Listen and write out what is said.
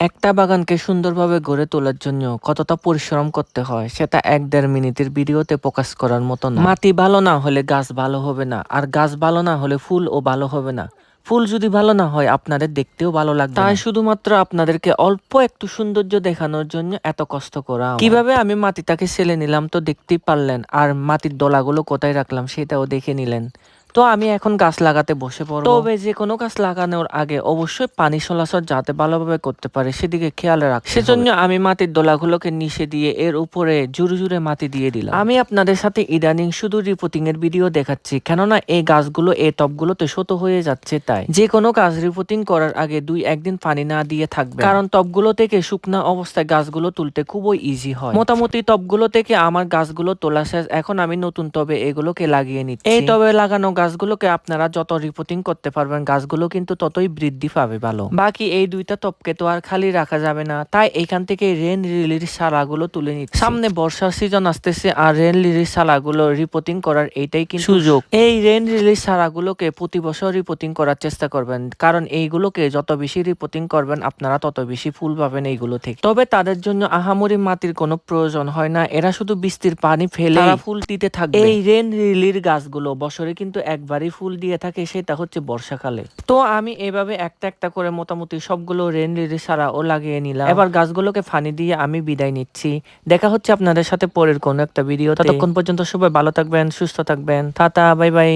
একটা বাগানকে সুন্দরভাবে গড়ে তোলার জন্য কতটা পরিশ্রম করতে হয় সেটা ১-১.৫ মিনিটের ভিডিওতে প্রকাশ করার মতো না। মাটি ভালো না হলে গাছ ভালো হবে না, আর গাছ ভালো না হলে ফুলও ভালো হবে না। ফুল যদি ভালো না হয় আপনাদের দেখতেও ভালো লাগবে না। তাই শুধুমাত্র আপনাদেরকে অল্প একটু সৌন্দর্য দেখানোর জন্য এত কষ্ট করা। কিভাবে আমি মাটিটাকে ছেলে নিলাম তো দেখতেই পারলেন, আর মাটির দলাগুলো কোথায় রাখলাম সেটাও দেখে নিলেন। তো আমি এখন গাছ লাগাতে বসে পড়ব। তবে যে কোনো গাছ লাগানোর আগে অবশ্যই পানি চলাচল যাতে ভালোভাবে করতে পারে সেদিকে খেয়াল রাখ। সেজন্য আমি মাটির দলাগুলোকে নিচে দিয়ে এর উপরে জুড়ে জুড়ে মাটি দিয়ে দিলাম। আমি আপনাদের সাথে ইদানিং শুধু রিপোর্টিং এর ভিডিও দেখাচ্ছি, কেননা এই গাছগুলো এই টবগুলোতে শত হয়ে যাচ্ছে। তাই যে কোনো গাছ রিপোর্টিং করার আগে ২-১ দিন পানি না দিয়ে থাকবে, কারণ টবগুলো থেকে শুকনা অবস্থায় গাছগুলো তুলতে খুবই ইজি হয়। মোটামুটি টবগুলো থেকে আমার গাছগুলো তোলা শেষ। এখন আমি নতুন টবে এগুলোকে লাগিয়ে নিচ্ছি। এই টবে লাগানো গাছগুলোকে আপনারা যত রিপোর্টিং করতে পারবেন গাছগুলো কিন্তু ততই বৃদ্ধি পাবে ভালো। বাকি এই দুইটা টবকে তো আর খালি রাখা যাবে না, তাই এখান থেকে রেন লিলির চারাগুলো তুলে নিচ্ছি। সামনে বর্ষার সিজন আসতেছে, আর রেন লিলির চারাগুলো রিপোর্টিং করার এইটাই কিন্তু সুযোগ। এই রেন লিলির চারাগুলোকে প্রতি বছর রিপোর্টিং করার চেষ্টা করবেন, কারণ এইগুলোকে যত বেশি রিপোর্টিং করবেন আপনারা তত বেশি ফুল পাবেন এইগুলো থেকে। তবে তাদের জন্য আহামরি মাটির কোনো প্রয়োজন হয় না, এরা শুধু বৃষ্টির পানি ফেলে ফুল দিতে থাকবে। এই রেন লিলির গাছগুলো বছরে কিন্তু একবারই ফুল দিয়ে থাকে, সেটা হচ্ছে বর্ষাকালে। তো আমি এভাবে একটা একটা করে মোটামুটি সবগুলো রেন লিলির চারাও লাগিয়ে নিলাম। এবার গাছগুলোকে পানি দিয়ে আমি বিদায় নিচ্ছি। দেখা হচ্ছে আপনাদের সাথে পরের কোনো একটা ভিডিও। ততক্ষণ পর্যন্ত সবাই ভালো থাকবেন, সুস্থ থাকবেন। Tata, bye bye.